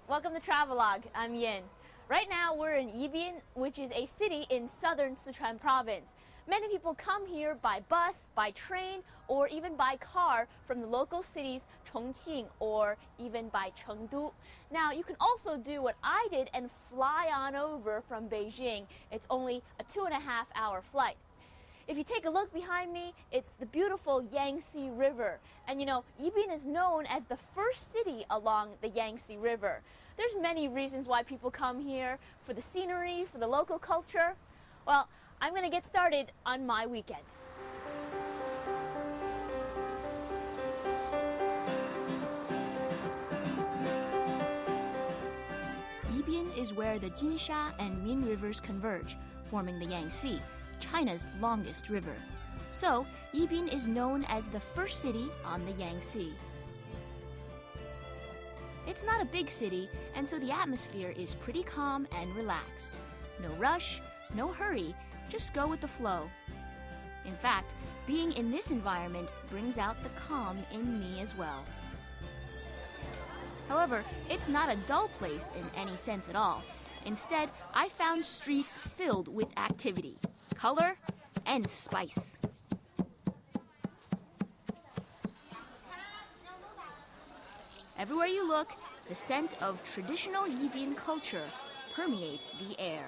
Welcome to Travelogue. I'm Yin. Right now we're in Yibin, which is a city in southern Sichuan province. Many people come here by bus, by train, or even by car from the local cities Chongqing or even by Chengdu. Now you can also do what I did and fly on over from Beijing. It's only a 2.5-hour flight. If you take a look behind me, it's the beautiful Yangtze River. And you know, Yibin is known as the first city along the Yangtze River. There's many reasons why people come here, for the scenery, for the local culture. Well, I'm going to get started on my weekend. Yibin is where the Jinsha and Min rivers converge, forming the Yangtze, China's longest river. So, Yibin is known as the first city on the Yangtze. It's not a big city, and so the atmosphere is pretty calm and relaxed. No rush, no hurry, just go with the flow. In fact, being in this environment brings out the calm in me as well. However, it's not a dull place in any sense at all. Instead, I found streets filled with activity, color, and spice. Everywhere you look, the scent of traditional Yibin culture permeates the air.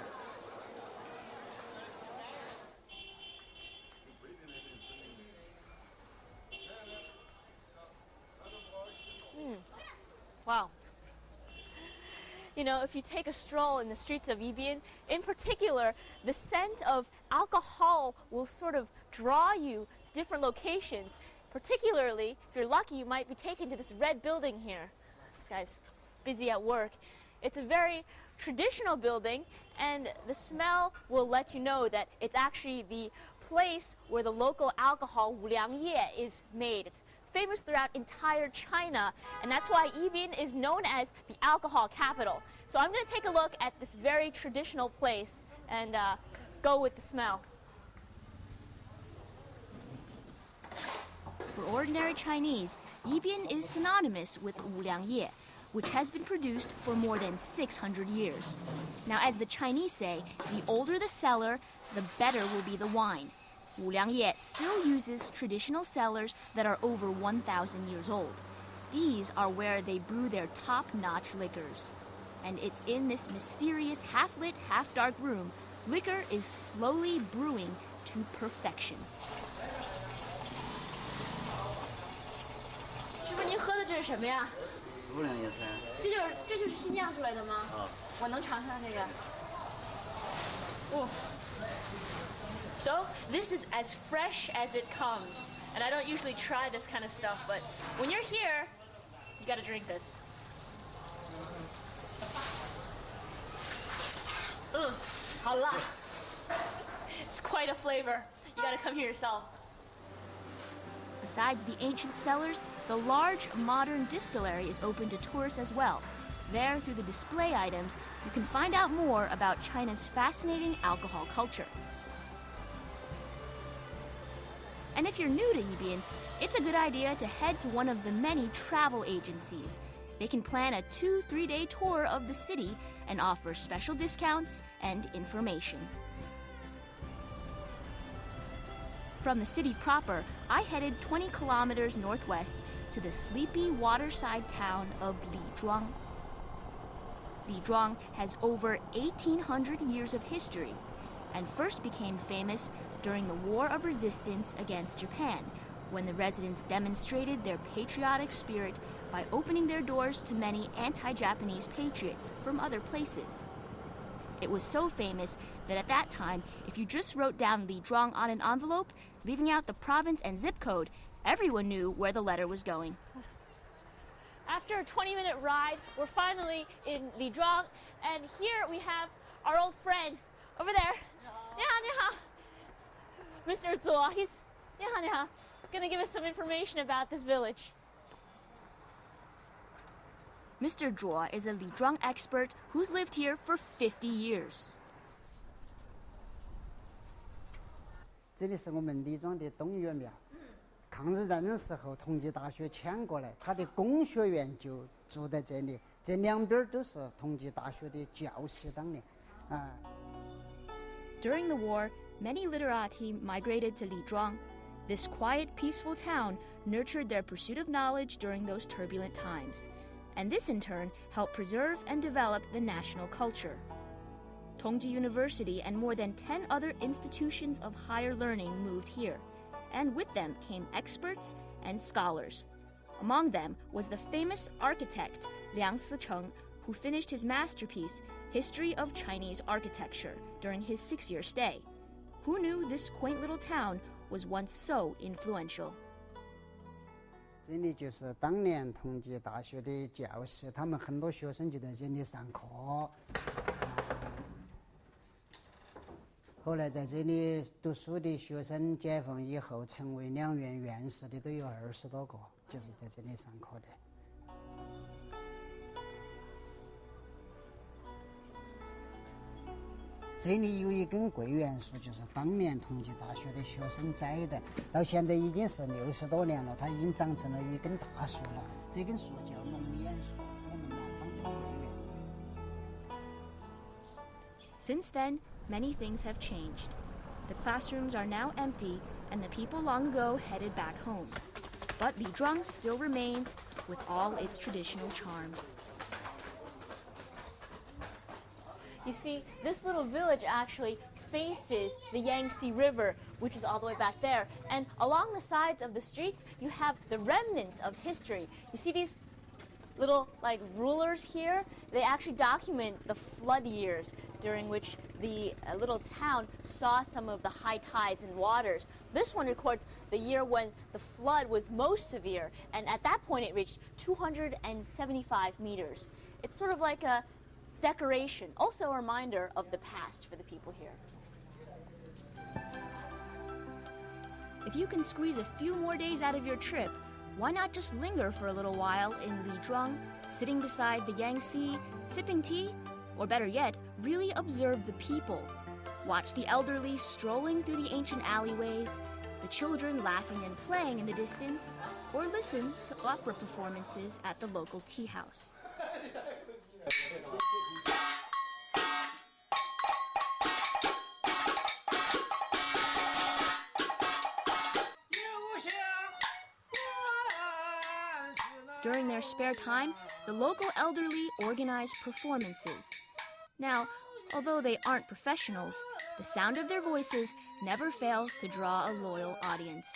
Wow. You know, if you take a stroll in the streets of Yibin, in particular, the scent of alcohol will sort of draw you to different locations. Particularly, if you're lucky, you might be taken to this red building here. This guy's busy at work. It's a very traditional building, and the smell will let you know that it's actually the place where the local alcohol, wuliangye, is made. It's famous throughout entire China, and that's why Yibin is known as the alcohol capital. So I'm going to take a look at this very traditional place and go with the smell. For ordinary Chinese, Yibin is synonymous with wuliangye, which has been produced for more than 600 years. Now, as the Chinese say, the older the cellar, the better will be the wine. Wuliangye still uses traditional cellars that are over 1,000 years old. These are where they brew their top-notch liquors. And it's in this mysterious half-lit, half-dark room, liquor is slowly brewing to perfection. 师傅，您喝的这是什么呀？wuliangye噻。这就是新酿出来的吗？我能尝尝这个。哦。So, this is as fresh as it comes. And I don't usually try this kind of stuff, but when you're here, you gotta drink this. Hao la. It's quite a flavor. You gotta come here yourself. Besides the ancient cellars, the large modern distillery is open to tourists as well. There, through the display items, you can find out more about China's fascinating alcohol culture. And if you're new to Yibin, it's a good idea to head to one of the many travel agencies. They can plan a 2-3-day tour of the city and offer special discounts and information. From the city proper, I headed 20 kilometers northwest to the sleepy waterside town of Lizhuang. Lizhuang has over 1,800 years of history and first became famous during the War of Resistance against Japan, when the residents demonstrated their patriotic spirit by opening their doors to many anti-Japanese patriots from other places. It was so famous that at that time, if you just wrote down Lizhuang on an envelope, leaving out the province and zip code, everyone knew where the letter was going. After a 20-minute ride, we're finally in Lizhuang, and here we have our old friend over there. 你好，你好. Mr. Zuo, he's 你好，你好, gonna give us some information about this village. Mr. Zhuo is a Lizhuang expert who's lived here for 50 years. 这里是我们李庄的东岳庙。抗日战争时候，同济大学迁过来，他的工学院就住在这里。这两边都是同济大学的教室当年啊。During the war, many literati migrated to Lizhuang. This quiet, peaceful town nurtured their pursuit of knowledge during those turbulent times. And this, in turn, helped preserve and develop the national culture. Tongji University and more than 10 other institutions of higher learning moved here, and with them came experts and scholars. Among them was the famous architect Liang Sicheng, who finished his masterpiece, History of Chinese Architecture, during his 6-year stay. Who knew this quaint little town was once so influential? 这里就是当年同济大学的教室，他们很多学生就在这里上课。后来在这里读书的学生，解放以后成为两院院士的都有20多个，就是在这里上课的。这里有一根桂圆树，就是当年同济大学的学生栽的，到现在已经是60多年了，它已经长成了一根大树了。这根树叫龙眼树，我们南方叫桂圆。Since then, many things have changed. The classrooms are now empty, and the people long ago headed back home. But Lizhuang still remains with all its traditional charm. You see, this little village actually faces the Yangtze River, which is all the way back there. And along the sides of the streets, you have the remnants of history. You see these little rulers here? They actually document the flood years during which the little town saw some of the high tides and waters. This one records the year when the flood was most severe, and at that point it reached 275 meters. It's sort of like a decoration, also a reminder of the past for the people here. If you can squeeze a few more days out of your trip, why not just linger for a little while in Lizhuang, sitting beside the Yangtze, sipping tea, or better yet, really observe the people. Watch the elderly strolling through the ancient alleyways, the children laughing and playing in the distance, or listen to opera performances at the local tea house. During their spare time, the local elderly organize performances. Now, although they aren't professionals, the sound of their voices never fails to draw a loyal audience.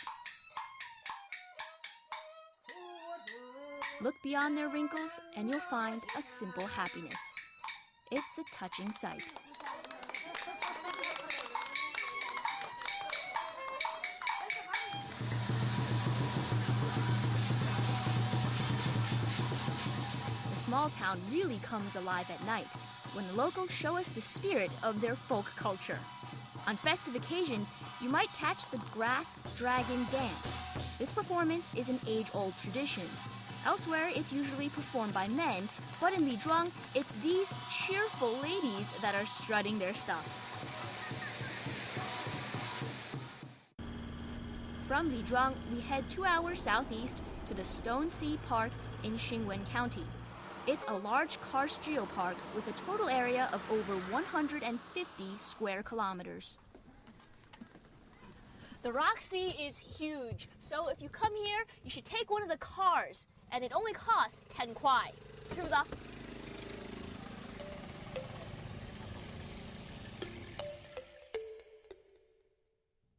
Look beyond their wrinkles and you'll find a simple happiness. It's a touching sight. The small town really comes alive at night when the locals show us the spirit of their folk culture. On festive occasions, you might catch the grass dragon dance. This performance is an age-old tradition. Elsewhere, it's usually performed by men, but in Lizhuang, it's these cheerful ladies that are strutting their stuff. From Lizhuang, we head 2 hours southeast to the Stone Sea Park in Xingwen County. It's a large karst geopark with a total area of over 150 square kilometers. The Roxy is huge, so if you come here, you should take one of the cars, and it only costs 10 kwai. 是不是？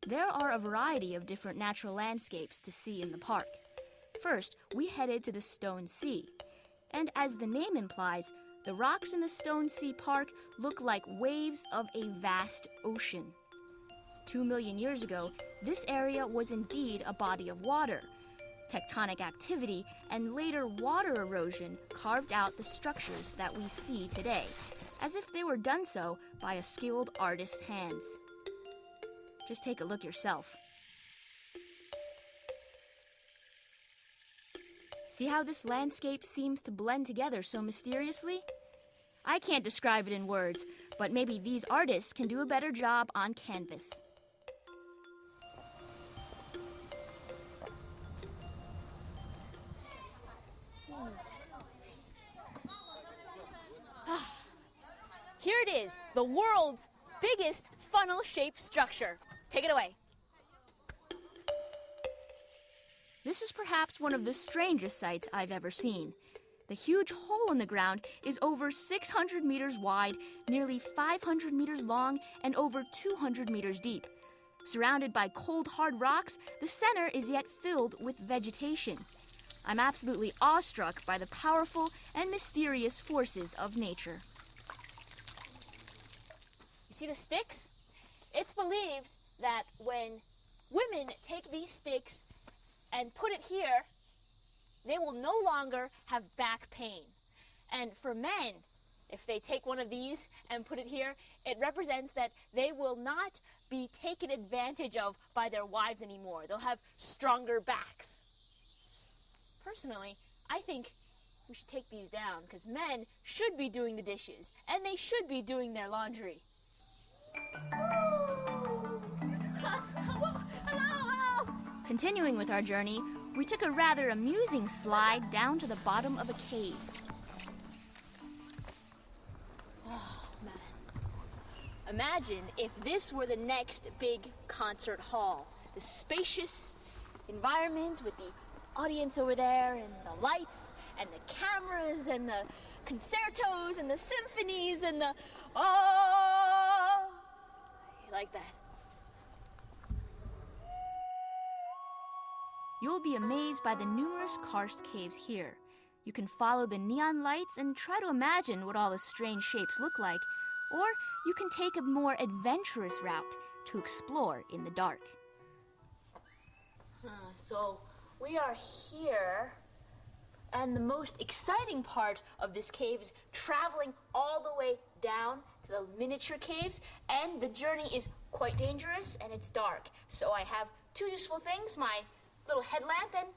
There are a variety of different natural landscapes to see in the park. First, we headed to the Stone Sea. And as the name implies, the rocks in the Stone Sea Park look like waves of a vast ocean. 2 million years ago, this area was indeed a body of water. Tectonic activity and later water erosion carved out the structures that we see today, as if they were done so by a skilled artist's hands. Just take a look yourself. See how this landscape seems to blend together so mysteriously? I can't describe it in words, but maybe these artists can do a better job on canvas. here it is, the world's biggest funnel-shaped structure. Take it away. This is perhaps one of the strangest sights I've ever seen. The huge hole in the ground is over 600 meters wide, nearly 500 meters long, and over 200 meters deep. Surrounded by cold, hard rocks, the center is yet filled with vegetation. I'm absolutely awestruck by the powerful and mysterious forces of nature. You see the sticks? It's believed that when women take these sticks and put it here, they will no longer have back pain. And for men, if they take one of these and put it here, it represents that they will not be taken advantage of by their wives anymore. They'll have stronger backs. Personally, I think we should take these down because men should be doing the dishes and they should be doing their laundry. Hello. Continuing with our journey, we took a rather amusing slide down to the bottom of a cave. Oh, man. Imagine if this were the next big concert hall. The spacious environment with the audience over there and the lights and the cameras and the concertos and the symphonies and the oh, like that. You'll be amazed by the numerous karst caves here. You can follow the neon lights and try to imagine what all the strange shapes look like, or you can take a more adventurous route to explore in the dark. So we are here, and the most exciting part of this cave is traveling all the way down to the miniature caves, and the journey is quite dangerous and it's dark. So I have two useful things, my little headlamp and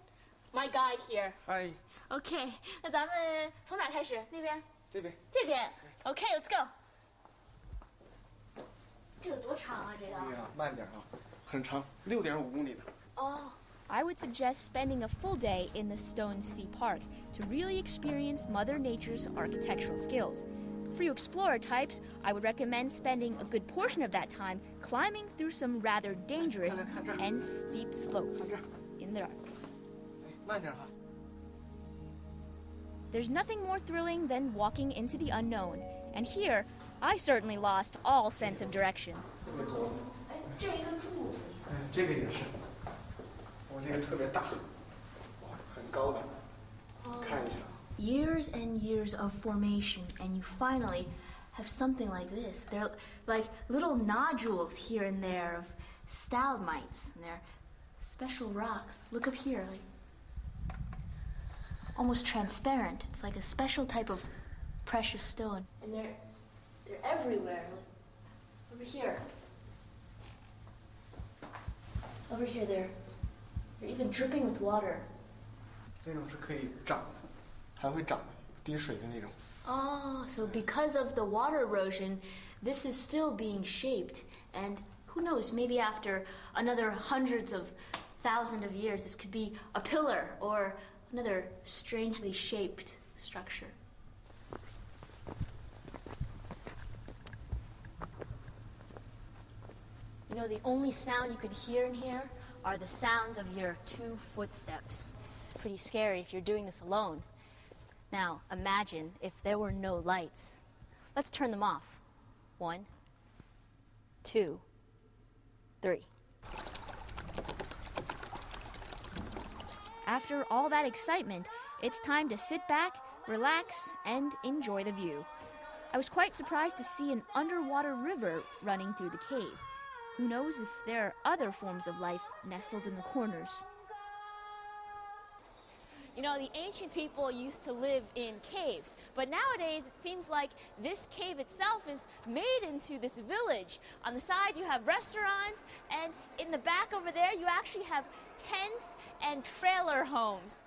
my guide here. Hi. Okay, 那咱们从哪开始？那边？这边。这边。Okay, let's go. 这有多长啊？这个？对呀，慢点啊，很长，6.5公里的。Oh. I would suggest spending a full day in the Stone Sea Park to really experience Mother Nature's architectural skills. For you explorer types, I would recommend spending a good portion of that time climbing through some rather dangerous and steep slopes in the dark. 慢点哈。 There's nothing more thrilling than walking into the unknown, and here, I certainly lost all sense of direction. 这一根柱子。这个也是。 我这个特别大，哇，很高的，看一下。Years and years of formation, and you finally have something like this. They're like little nodules here and there of stalagmites, and they're special rocks. Look up here, like it's almost transparent. It's like a special type of precious stone, and they're everywhere. Like, over here. Over here, they're even dripping with water. 这种是可以长的，还会长的，滴水的那种。 Oh, so because of the water erosion, this is still being shaped, and who knows, maybe after another hundreds of thousands of years, this could be a pillar or another strangely shaped structure. You know, the only sound you can hear in here are the sounds of your 2 footsteps. It's pretty scary if you're doing this alone. Now, imagine if there were no lights. Let's turn them off. 1, 2, 3. After all that excitement, it's time to sit back, relax, and enjoy the view. I was quite surprised to see an underwater river running through the cave. Who knows if there are other forms of life nestled in the corners. You know, the ancient people used to live in caves, but nowadays it seems like this cave itself is made into this village. On the side you have restaurants, and in the back over there you actually have tents and trailer homes.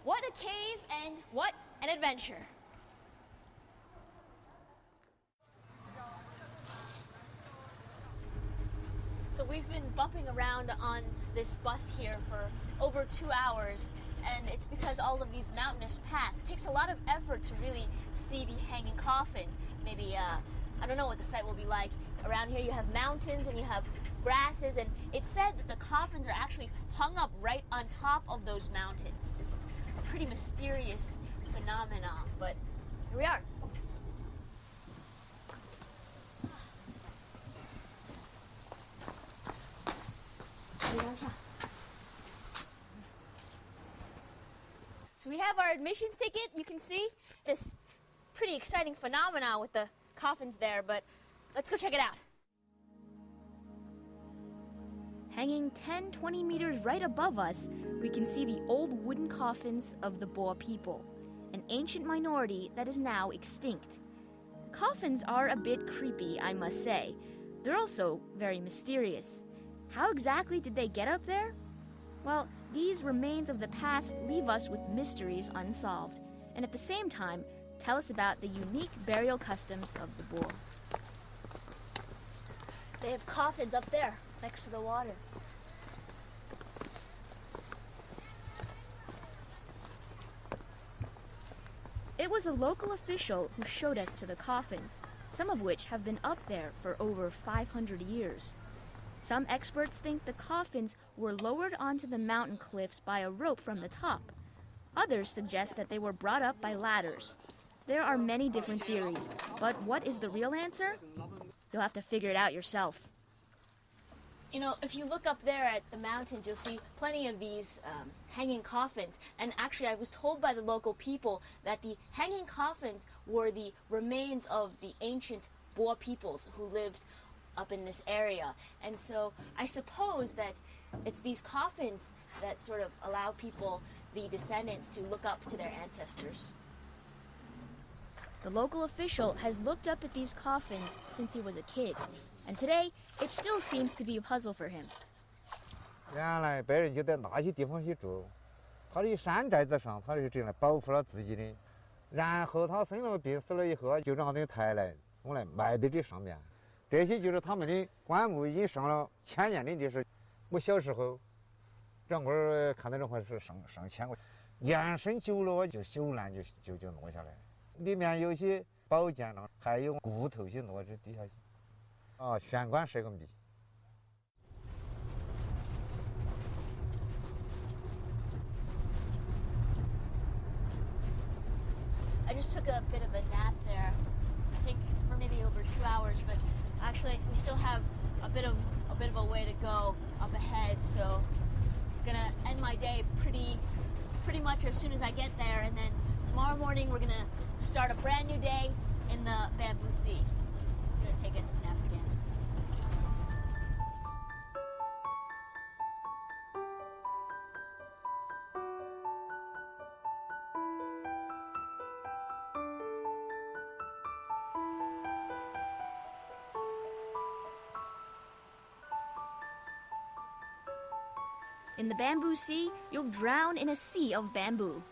What a cave and what an adventure. So we've been bumping around on this bus here for over 2 hours, and it's because all of these mountainous paths. It takes a lot of effort to really see the hanging coffins. Maybe I don't know what the site will be like. Around here you have mountains and you have grasses, and it's said that the coffins are actually hung up right on top of those mountains. It's a pretty mysterious phenomenon, but here we are. So we have our admissions ticket. You can see this pretty exciting phenomenon with the coffins there, but let's go check it out. Hanging 10-20 meters right above us, we can see the old wooden coffins of the Boer people, an ancient minority that is now extinct. The coffins are a bit creepy, I must say. They're also very mysterious. How exactly did they get up there? Well, these remains of the past leave us with mysteries unsolved, and at the same time, tell us about the unique burial customs of the Boer. They have coffins up there, next to the water. It was a local official who showed us to the coffins, some of which have been up there for over 500 years. Some experts think the coffins were lowered onto the mountain cliffs by a rope from the top. Others suggest that they were brought up by ladders. There are many different theories, but what is the real answer? You'll have to figure it out yourself. You know, if you look up there at the mountains, you'll see plenty of these hanging coffins. And actually, I was told by the local people that the hanging coffins were the remains of the ancient Boer peoples who lived up in this area. And so I suppose that it's these coffins that sort of allow people, the descendants, to look up to their ancestors. The local official has looked up at these coffins since he was a kid, and today it still seems to be a puzzle for him. 原来白人就在那些地方去住，他的山寨子上，他是这样保护了自己的。然后他生了病死了以后，就让这抬来，用来埋在这上面。这些就是他们的棺木，已经上了千年的历史。我小时候，这会儿看到这块是上千个，年深久了就朽烂，就落下来。里面有些宝剑了，还有骨头些落这地下去。啊，玄关是个谜。 I just took a bit of a nap there, I think for maybe over 2 hours, but actually we still have a bit of a way to go up ahead, so I'm gonna end my day pretty much as soon as I get there, and then tomorrow morning we're gonna start a brand new day in the Bamboo Sea. I'm gonna take a nap again. In the Bamboo Sea, you'll drown in a sea of bamboo.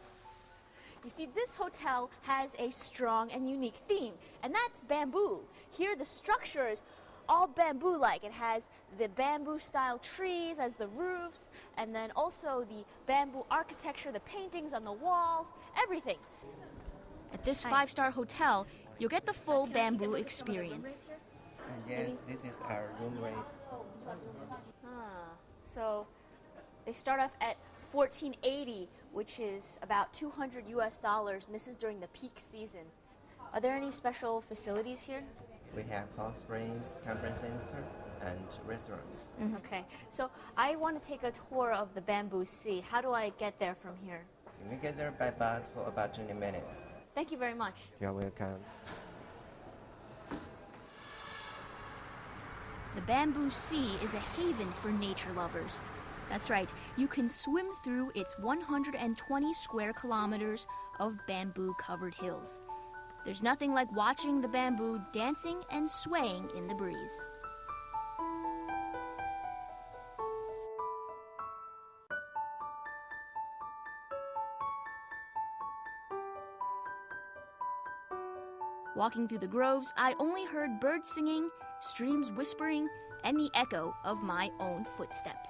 You see, this hotel has a strong and unique theme, and that's bamboo. Here, the structure is all bamboo-like. It has the bamboo-style trees as the roofs, and then also the bamboo architecture, the paintings on the walls, everything. At this five-star hotel, you'll get the full bamboo experience. Yes, this is our room rates. So they start off at $14.80, which is about $200 US, and this is during the peak season. Are there any special facilities here? We have hot springs, conference center, and restaurants. Okay, so I want to take a tour of the Bamboo Sea. How do I get there from here? You can get there by bus for about 20 minutes. Thank you very much. You're welcome. The Bamboo Sea is a haven for nature lovers. That's right, you can swim through its 120 square kilometers of bamboo-covered hills. There's nothing like watching the bamboo dancing and swaying in the breeze. Walking through the groves, I only heard birds singing, streams whispering, and the echo of my own footsteps.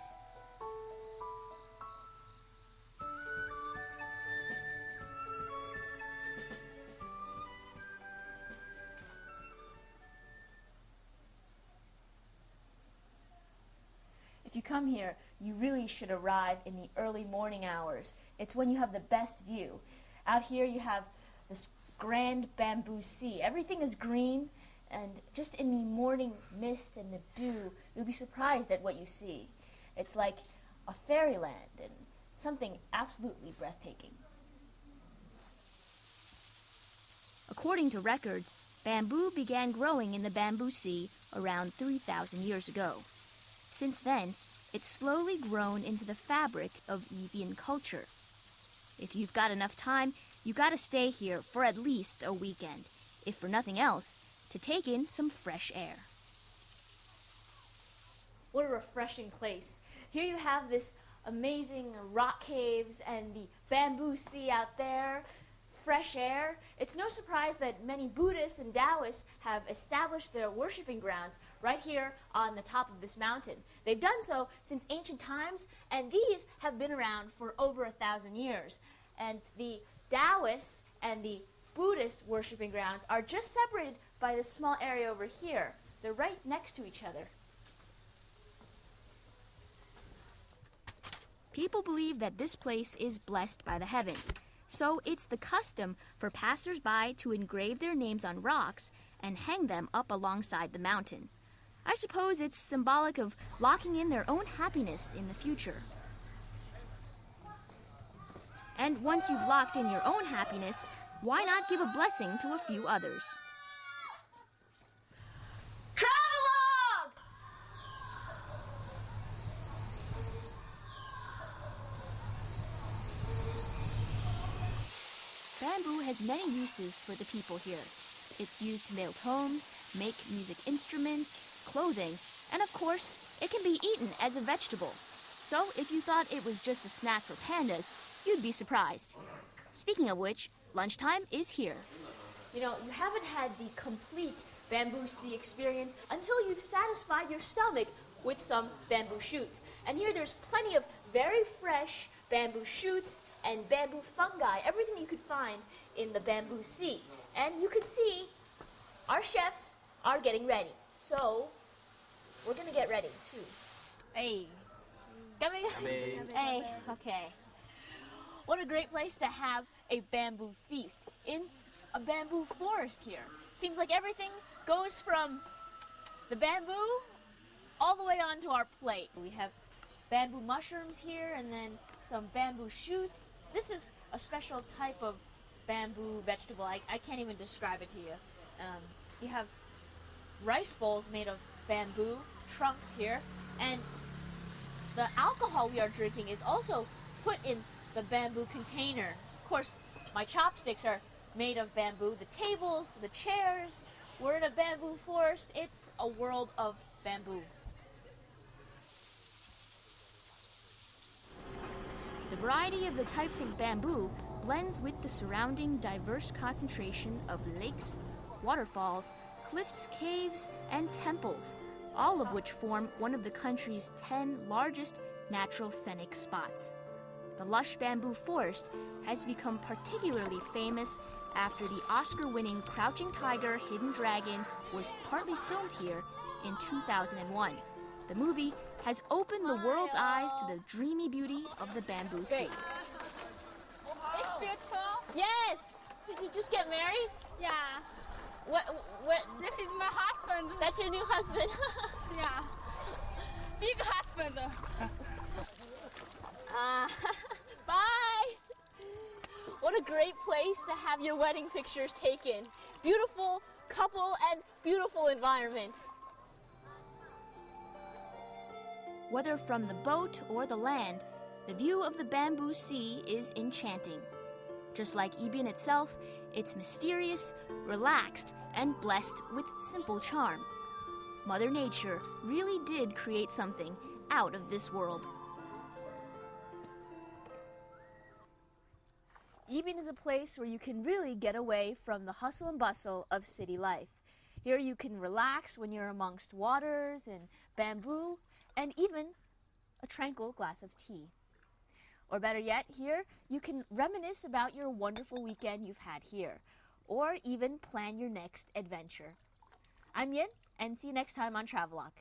you come here, you really should arrive in the early morning hours. It's when you have the best view. Out here you have this grand bamboo sea. Everything is green, and just in the morning mist and the dew, you'll be surprised at what you see. It's like a fairyland and something absolutely breathtaking. According to records, bamboo began growing in the bamboo sea around 3,000 years ago. Since then, it's slowly grown into the fabric of Yibian culture. If you've got enough time, you gotta stay here for at least a weekend, if for nothing else, to take in some fresh air. What a refreshing place. Here you have this amazing rock caves and the bamboo sea out there, fresh air. It's no surprise that many Buddhists and Taoists have established their worshiping grounds right here on the top of this mountain. They've done so since ancient times, and these have been around for over 1,000 years. And the Taoists and the Buddhist worshiping grounds are just separated by this small area over here. They're right next to each other. People believe that this place is blessed by the heavens, so it's the custom for passers-by to engrave their names on rocks and hang them up alongside the mountain. I suppose it's symbolic of locking in their own happiness in the future. And once you've locked in your own happiness, why not give a blessing to a few others? Travelogue! Bamboo has many uses for the people here. It's used to build homes, make music instruments, clothing, and of course, it can be eaten as a vegetable. So if you thought it was just a snack for pandas, you'd be surprised. Speaking of which, lunchtime is here. You know, you haven't had the complete bamboo sea experience until you've satisfied your stomach with some bamboo shoots. And here there's plenty of very fresh bamboo shoots and bamboo fungi, everything you could find in the bamboo sea. And you can see our chefs are getting ready. So we're gonna get ready too. Hey. Hey, okay. What a great place to have a bamboo feast in a bamboo forest here. Seems like everything goes from the bamboo all the way onto our plate. We have bamboo mushrooms here and then some bamboo shoots. This is a special type of bamboo vegetable. I can't even describe it to you. You have rice bowls made of bamboo trunks here, and the alcohol we are drinking is also put in the bamboo container. Of course, my chopsticks are made of bamboo. The tables, the chairs, we're in a bamboo forest. It's a world of bamboo. The variety of the types of bamboo blends with the surrounding diverse concentration of lakes, waterfalls, cliffs, caves, and temples, all of which form one of the country's 10 largest natural scenic spots. The lush bamboo forest has become particularly famous after the Oscar-winning Crouching Tiger, Hidden Dragon was partly filmed here in 2001. The movie has opened the world's eyes to the dreamy beauty of the bamboo sea. It's beautiful. Yes! Did you just get married? Yeah. What? This is my husband. That's your new husband? Yeah. Big husband. Bye! What a great place to have your wedding pictures taken. Beautiful couple and beautiful environment. Whether from the boat or the land, the view of the bamboo sea is enchanting. Just like Yibian itself, it's mysterious, relaxed, and blessed with simple charm. Mother Nature really did create something out of this world. Yibian is a place where you can really get away from the hustle and bustle of city life. Here you can relax when you're amongst waters and bamboo, and even a tranquil glass of tea. Or better yet, here you can reminisce about your wonderful weekend you've had here, or even plan your next adventure. I'm Yin, and see you next time on Travelogue.